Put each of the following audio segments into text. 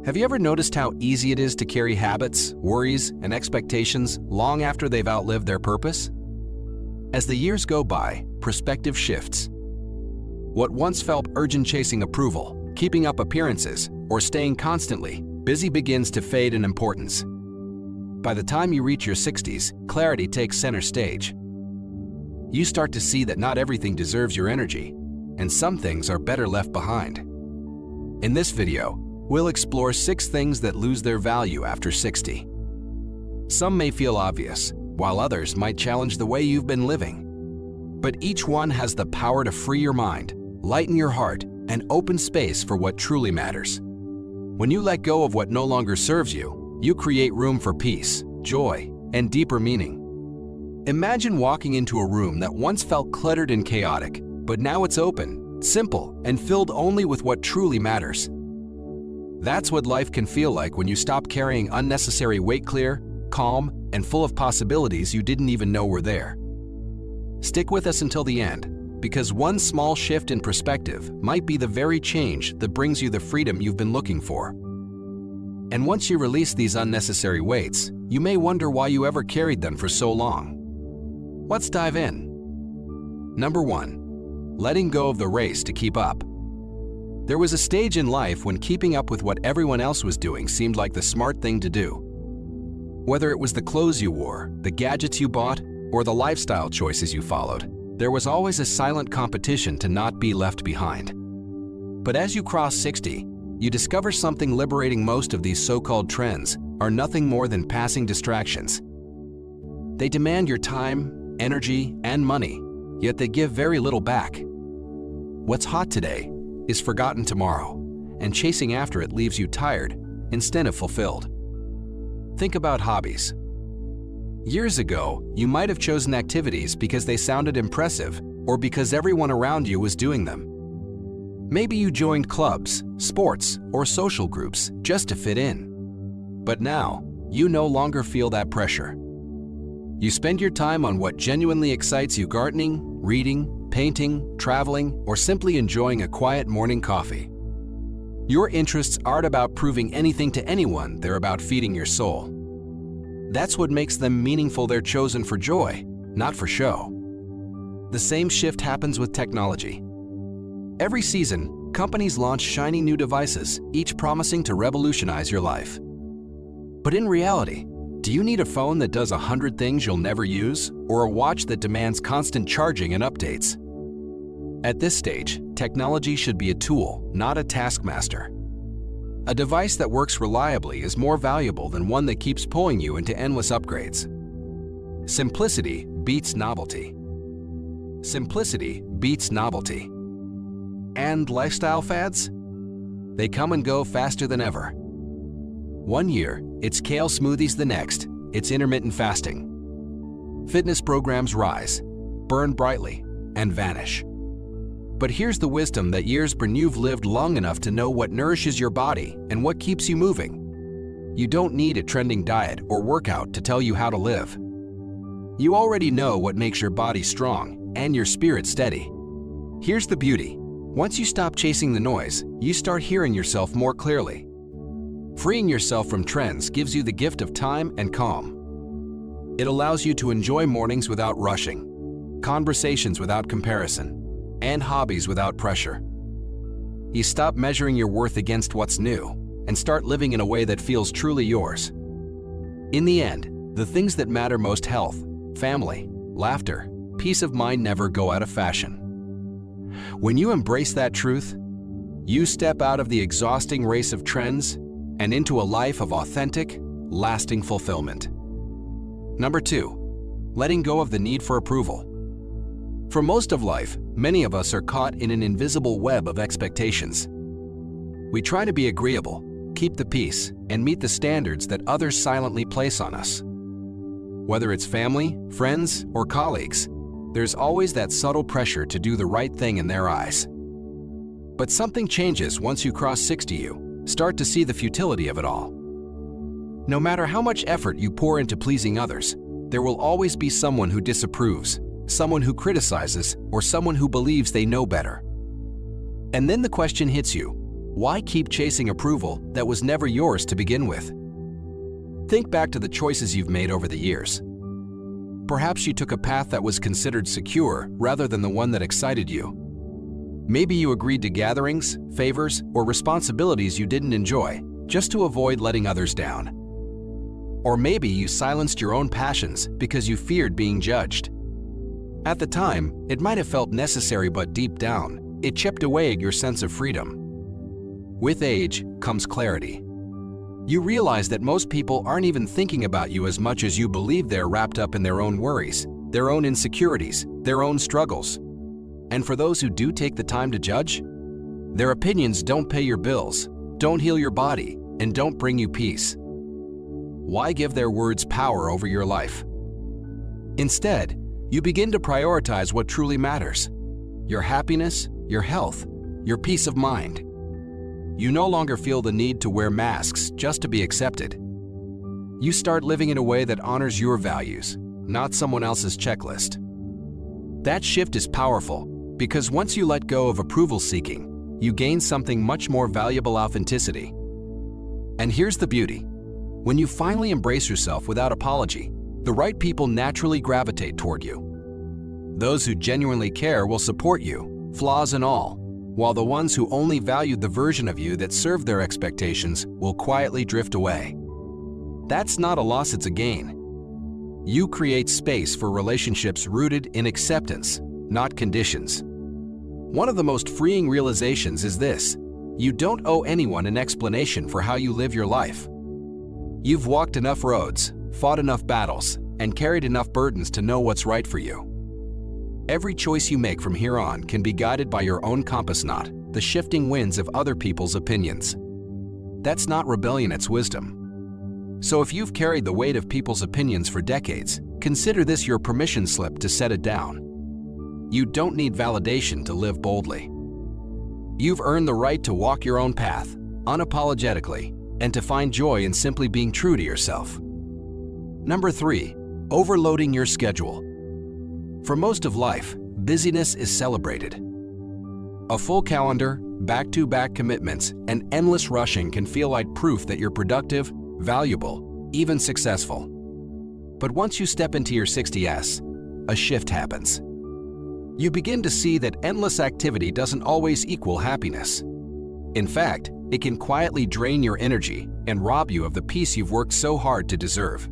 Have you ever noticed how easy it is to carry habits, worries, and expectations long after they've outlived their purpose? As the years go by, perspective shifts. What once felt urgent, chasing approval, keeping up appearances, or staying constantly busy begins to fade in importance. By the time you reach your 60s, clarity takes center stage. You start to see that not everything deserves your energy, and some things are better left behind. In this video, we'll explore 6 things that lose their value after 60. Some may feel obvious, while others might challenge the way you've been living. But each one has the power to free your mind, lighten your heart, and open space for what truly matters. When you let go of what no longer serves you, you create room for peace, joy, and deeper meaning. Imagine walking into a room that once felt cluttered and chaotic, but now it's open, simple, and filled only with what truly matters. That's what life can feel like when you stop carrying unnecessary weight, clear, calm, and full of possibilities you didn't even know were there. Stick with us until the end, because one small shift in perspective might be the very change that brings you the freedom you've been looking for. And once you release these unnecessary weights, you may wonder why you ever carried them for so long. Let's dive in. Number 1. Letting go of the race to keep up. There was a stage in life when keeping up with what everyone else was doing seemed like the smart thing to do. Whether it was the clothes you wore, the gadgets you bought, or the lifestyle choices you followed, there was always a silent competition to not be left behind. But as you cross 60, you discover something liberating. Most of these so-called trends are nothing more than passing distractions. They demand your time, energy, and money, yet they give very little back. What's hot today is forgotten tomorrow, and chasing after it leaves you tired instead of fulfilled. Think about hobbies. Years ago, you might have chosen activities because they sounded impressive or because everyone around you was doing them. Maybe you joined clubs, sports, or social groups just to fit in. But now, you no longer feel that pressure. You spend your time on what genuinely excites you: gardening, reading, painting, traveling, or simply enjoying a quiet morning coffee. Your interests aren't about proving anything to anyone, they're about feeding your soul. That's what makes them meaningful. They're chosen for joy, not for show. The same shift happens with technology. Every season, companies launch shiny new devices, each promising to revolutionize your life. But in reality, do you need a phone that does 100 things you'll never use, or a watch that demands constant charging and updates? At this stage, technology should be a tool, not a taskmaster. A device that works reliably is more valuable than one that keeps pulling you into endless upgrades. Simplicity beats novelty. Simplicity beats novelty. And lifestyle fads? They come and go faster than ever. One year, it's kale smoothies; the next, it's intermittent fasting. Fitness programs rise, burn brightly, and vanish. But here's the wisdom that years bring. You've lived long enough to know what nourishes your body and what keeps you moving. You don't need a trending diet or workout to tell you how to live. You already know what makes your body strong and your spirit steady. Here's the beauty. Once you stop chasing the noise, you start hearing yourself more clearly. Freeing yourself from trends gives you the gift of time and calm. It allows you to enjoy mornings without rushing, conversations without comparison, and hobbies without pressure. You stop measuring your worth against what's new and start living in a way that feels truly yours. In the end, the things that matter most — health, family, laughter, peace of mind — never go out of fashion. When you embrace that truth, you step out of the exhausting race of trends and into a life of authentic, lasting fulfillment. Number 2. Letting go of the need for approval. For most of life, many of us are caught in an invisible web of expectations. We try to be agreeable, keep the peace, and meet the standards that others silently place on us. Whether it's family, friends, or colleagues, there's always that subtle pressure to do the right thing in their eyes. But something changes once you cross 60. You start to see the futility of it all. No matter how much effort you pour into pleasing others, there will always be someone who disapproves, someone who criticizes, or someone who believes they know better. And then the question hits you: Why keep chasing approval that was never yours to begin with? Think back to the choices you've made over the years. Perhaps you took a path that was considered secure rather than the one that excited you. Maybe you agreed to gatherings, favors, or responsibilities you didn't enjoy just to avoid letting others down. Or maybe you silenced your own passions because you feared being judged. At the time, it might have felt necessary, but deep down, it chipped away at your sense of freedom. With age comes clarity. You realize that most people aren't even thinking about you as much as you believe. They're wrapped up in their own worries, their own insecurities, their own struggles. And for those who do take the time to judge, their opinions don't pay your bills, don't heal your body, and don't bring you peace. Why give their words power over your life? Instead, you begin to prioritize what truly matters: your happiness, your health, your peace of mind. You no longer feel the need to wear masks just to be accepted. You start living in a way that honors your values, not someone else's checklist. That shift is powerful because once you let go of approval seeking, you gain something much more valuable: authenticity. And here's the beauty. When you finally embrace yourself without apology, the right people naturally gravitate toward you. Those who genuinely care will support you, flaws and all, while the ones who only valued the version of you that served their expectations will quietly drift away. That's not a loss, it's a gain. You create space for relationships rooted in acceptance, not conditions. One of the most freeing realizations is this: you don't owe anyone an explanation for how you live your life. You've walked enough roads, fought enough battles, and carried enough burdens to know what's right for you. Every choice you make from here on can be guided by your own compass, not the shifting winds of other people's opinions. That's not rebellion, it's wisdom. So if you've carried the weight of people's opinions for decades, consider this your permission slip to set it down. You don't need validation to live boldly. You've earned the right to walk your own path, unapologetically, and to find joy in simply being true to yourself. Number 3, overloading your schedule. For most of life, busyness is celebrated. A full calendar, back-to-back commitments, and endless rushing can feel like proof that you're productive, valuable, even successful. But once you step into your 60s, a shift happens. You begin to see that endless activity doesn't always equal happiness. In fact, it can quietly drain your energy and rob you of the peace you've worked so hard to deserve.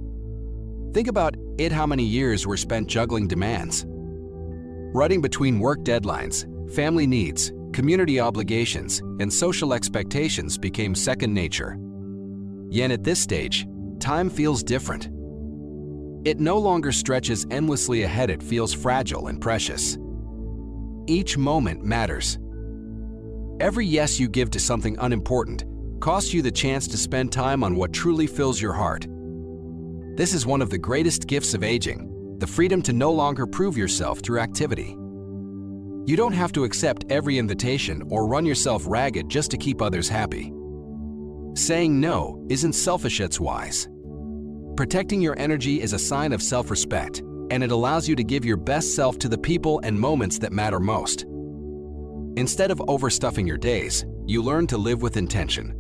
Think about it: how many years were spent juggling demands? Running between work deadlines, family needs, community obligations, and social expectations became second nature. Yet at this stage, time feels different. It no longer stretches endlessly ahead, it feels fragile and precious. Each moment matters. Every yes you give to something unimportant costs you the chance to spend time on what truly fills your heart. This is one of the greatest gifts of aging, the freedom to no longer prove yourself through activity. You don't have to accept every invitation or run yourself ragged just to keep others happy. Saying no isn't selfish, it's wise. Protecting your energy is a sign of self-respect, and it allows you to give your best self to the people and moments that matter most. Instead of overstuffing your days, you learn to live with intention.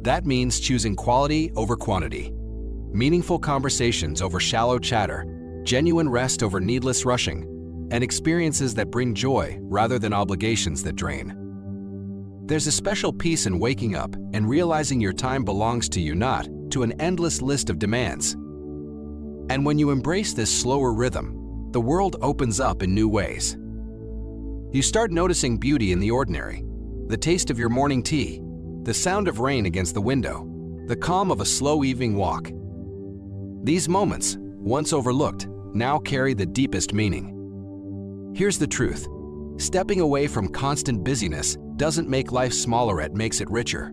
That means choosing quality over quantity, meaningful conversations over shallow chatter, genuine rest over needless rushing, and experiences that bring joy rather than obligations that drain. There's a special peace in waking up and realizing your time belongs to you, not to an endless list of demands. And when you embrace this slower rhythm, the world opens up in new ways. You start noticing beauty in the ordinary: the taste of your morning tea, the sound of rain against the window, the calm of a slow evening walk. These moments, once overlooked, now carry the deepest meaning. Here's the truth: stepping away from constant busyness doesn't make life smaller, it makes it richer.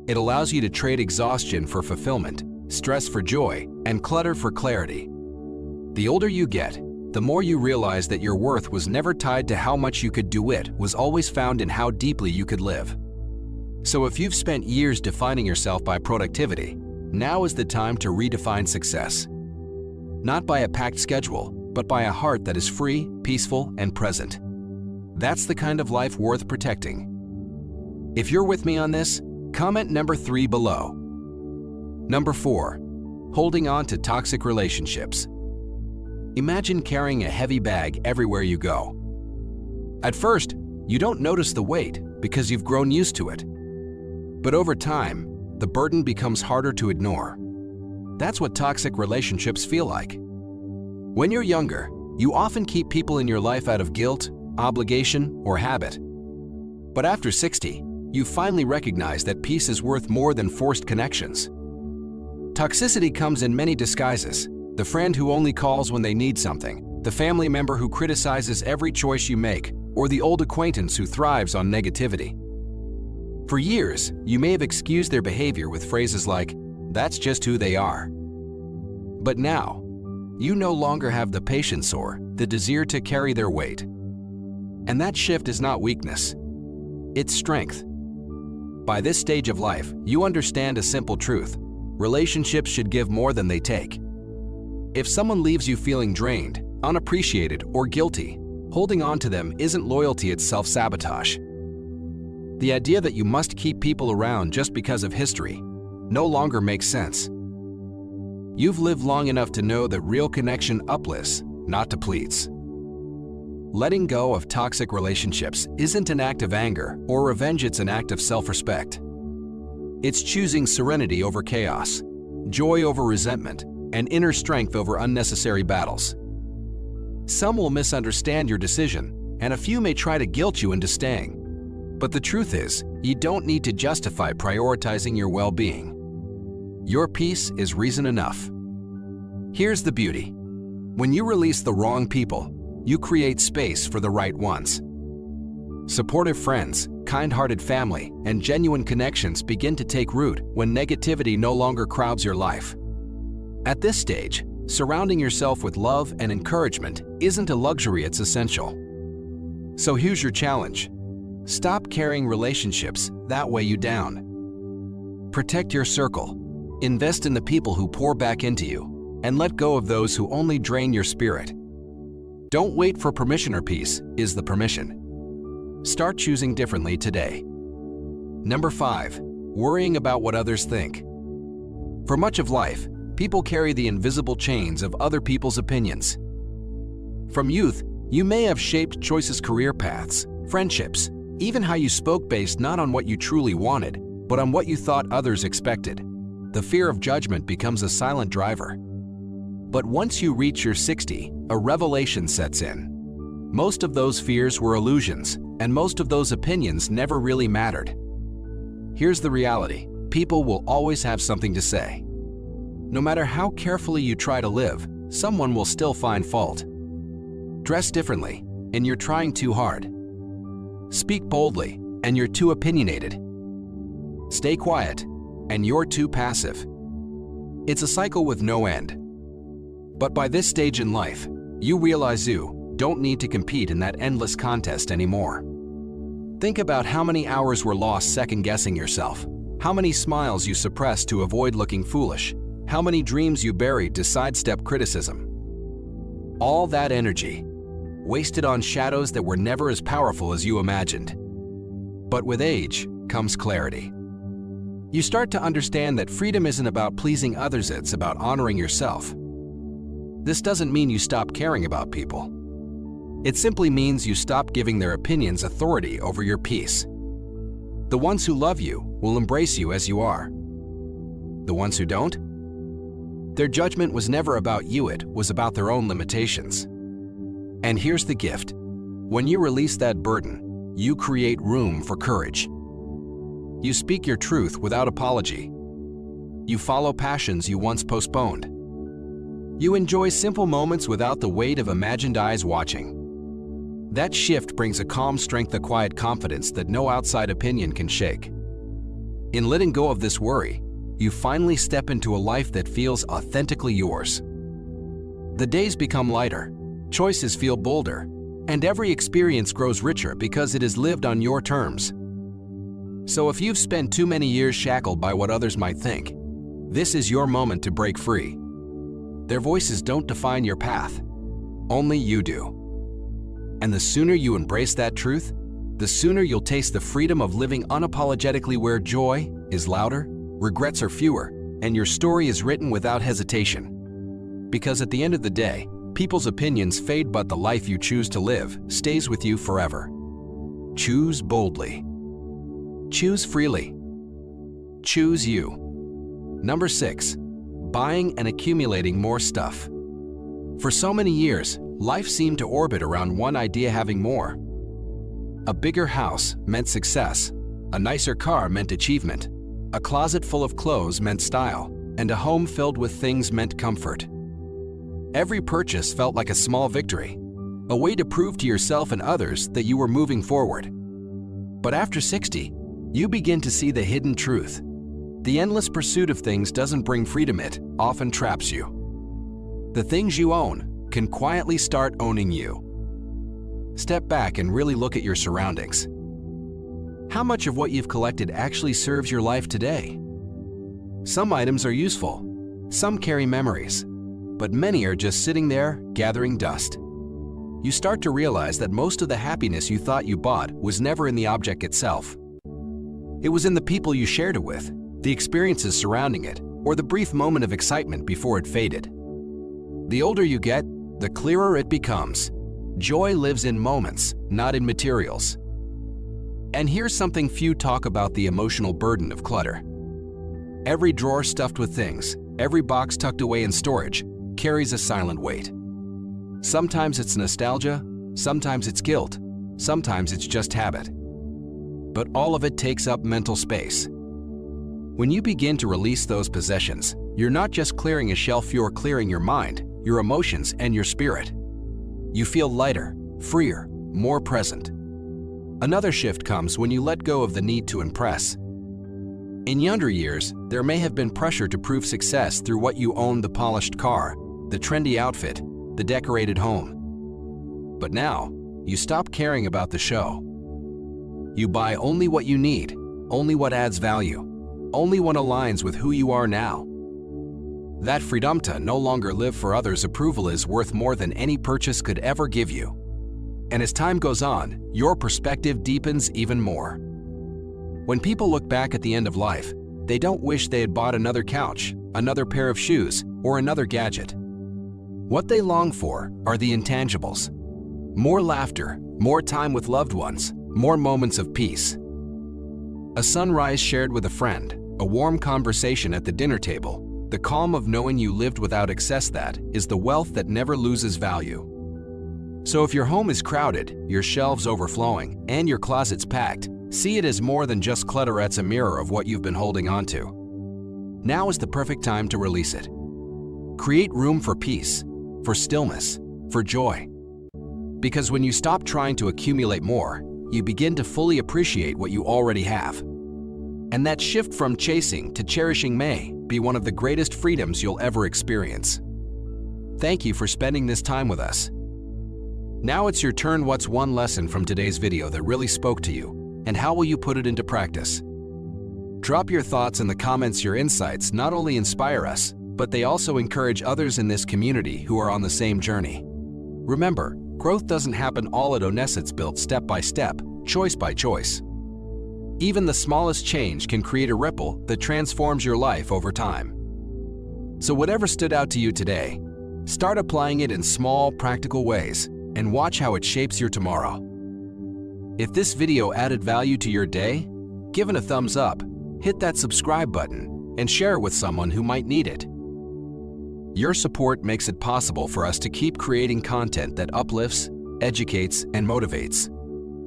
It allows you to trade exhaustion for fulfillment, stress for joy, and clutter for clarity. The older you get, the more you realize that your worth was never tied to how much you could do, it was always found in how deeply you could live. So if you've spent years defining yourself by productivity, now is the time to redefine success. Not by a packed schedule, but by a heart that is free, peaceful, and present. That's the kind of life worth protecting. If you're with me on this, comment number 3 below. Number 4. Holding on to toxic relationships. Imagine carrying a heavy bag everywhere you go. At first, you don't notice the weight because you've grown used to it. But over time, the burden becomes harder to ignore. That's what toxic relationships feel like. When you're younger, you often keep people in your life out of guilt, obligation, or habit. But after 60, you finally recognize that peace is worth more than forced connections. Toxicity comes in many disguises: the friend who only calls when they need something, the family member who criticizes every choice you make, or the old acquaintance who thrives on negativity. For years, you may have excused their behavior with phrases like, "That's just who they are." But now, you no longer have the patience or the desire to carry their weight. And that shift is not weakness, it's strength. By this stage of life, you understand a simple truth: relationships should give more than they take. If someone leaves you feeling drained, unappreciated, or guilty, holding on to them isn't loyalty, it's self-sabotage. The idea that you must keep people around just because of history no longer makes sense. You've lived long enough to know that real connection uplifts, not depletes. Letting go of toxic relationships isn't an act of anger or revenge, it's an act of self-respect. It's choosing serenity over chaos, joy over resentment, and inner strength over unnecessary battles. Some will misunderstand your decision, and a few may try to guilt you into staying. But the truth is, you don't need to justify prioritizing your well-being. Your peace is reason enough. Here's the beauty: when you release the wrong people, you create space for the right ones. Supportive friends, kind-hearted family, and genuine connections begin to take root when negativity no longer crowds your life. At this stage, surrounding yourself with love and encouragement isn't a luxury, it's essential. So here's your challenge: stop carrying relationships that weigh you down. Protect your circle, invest in the people who pour back into you, and let go of those who only drain your spirit. Don't wait for permission, or peace is the permission. Start choosing differently today. Number 5. Worrying about what others think. For much of life, people carry the invisible chains of other people's opinions. From youth, you may have shaped choices, career paths, friendships, even how you spoke based not on what you truly wanted, but on what you thought others expected. The fear of judgment becomes a silent driver. But once you reach your 60, a revelation sets in. Most of those fears were illusions, and most of those opinions never really mattered. Here's the reality: people will always have something to say. No matter how carefully you try to live, someone will still find fault. Dress differently, and you're trying too hard. Speak boldly, and you're too opinionated. Stay quiet, and you're too passive. It's a cycle with no end. But by this stage in life, you realize you don't need to compete in that endless contest anymore. Think about how many hours were lost second-guessing yourself, how many smiles you suppressed to avoid looking foolish, how many dreams you buried to sidestep criticism. All that energy, wasted on shadows that were never as powerful as you imagined. But with age comes clarity. You start to understand that freedom isn't about pleasing others, it's about honoring yourself. This doesn't mean you stop caring about people. It simply means you stop giving their opinions authority over your peace. The ones who love you will embrace you as you are. The ones who don't? Their judgment was never about you, it was about their own limitations. And here's the gift: when you release that burden, you create room for courage. You speak your truth without apology. You follow passions you once postponed. You enjoy simple moments without the weight of imagined eyes watching. That shift brings a calm strength, a quiet confidence that no outside opinion can shake. In letting go of this worry, you finally step into a life that feels authentically yours. The days become lighter, choices feel bolder, and every experience grows richer because it is lived on your terms. So if you've spent too many years shackled by what others might think, this is your moment to break free. Their voices don't define your path, only you do. And the sooner you embrace that truth, the sooner you'll taste the freedom of living unapologetically, where joy is louder, regrets are fewer, and your story is written without hesitation. Because at the end of the day, people's opinions fade, but the life you choose to live stays with you forever. Choose boldly. Choose freely. Choose you. Number 6. Buying and accumulating more stuff. For so many years, life seemed to orbit around one idea: having more. A bigger house meant success, a nicer car meant achievement, a closet full of clothes meant style, and a home filled with things meant comfort. Every purchase felt like a small victory, a way to prove to yourself and others that you were moving forward. But after 60, you begin to see the hidden truth. The endless pursuit of things doesn't bring freedom, it often traps you. The things you own can quietly start owning you. Step back and really look at your surroundings. How much of what you've collected actually serves your life today? Some items are useful, some carry memories, but many are just sitting there gathering dust. You start to realize that most of the happiness you thought you bought was never in the object itself. It was in the people you shared it with, the experiences surrounding it, or the brief moment of excitement before it faded. The older you get, the clearer it becomes. Joy lives in moments, not in materials. And here's something few talk about: the emotional burden of clutter. Every drawer stuffed with things, every box tucked away in storage, carries a silent weight. Sometimes it's nostalgia, sometimes it's guilt, sometimes it's just habit. But all of it takes up mental space. When you begin to release those possessions, you're not just clearing a shelf, you're clearing your mind, your emotions, and your spirit. You feel lighter, freer, more present. Another shift comes when you let go of the need to impress. In younger years, there may have been pressure to prove success through what you own: the polished car, the trendy outfit, the decorated home. But now, you stop caring about the show. You buy only what you need, only what adds value, only what aligns with who you are now. That freedom to no longer live for others' approval is worth more than any purchase could ever give you. And as time goes on, your perspective deepens even more. When people look back at the end of life, they don't wish they had bought another couch, another pair of shoes, or another gadget. What they long for are the intangibles: more laughter, more time with loved ones, more moments of peace. A sunrise shared with a friend, a warm conversation at the dinner table, the calm of knowing you lived without excess — that is the wealth that never loses value. So if your home is crowded, your shelves overflowing, and your closets packed, see it as more than just clutter. It's a mirror of what you've been holding on to. Now is the perfect time to release it. Create room for peace, for stillness, for joy. Because when you stop trying to accumulate more, you begin to fully appreciate what you already have. And that shift from chasing to cherishing may be one of the greatest freedoms you'll ever experience. Thank you for spending this time with us. Now it's your turn. What's one lesson from today's video that really spoke to you, and how will you put it into practice? Drop your thoughts in the comments. Your insights not only inspire us, but they also encourage others in this community who are on the same journey. Remember, growth doesn't happen all at once. It's built step by step, choice by choice. Even the smallest change can create a ripple that transforms your life over time. So whatever stood out to you today, start applying it in small, practical ways and watch how it shapes your tomorrow. If this video added value to your day, give it a thumbs up, hit that subscribe button, and share it with someone who might need it. Your support makes it possible for us to keep creating content that uplifts, educates, and motivates.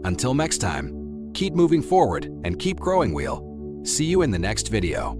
Until next time, keep moving forward and keep growing. We'll see you in the next video.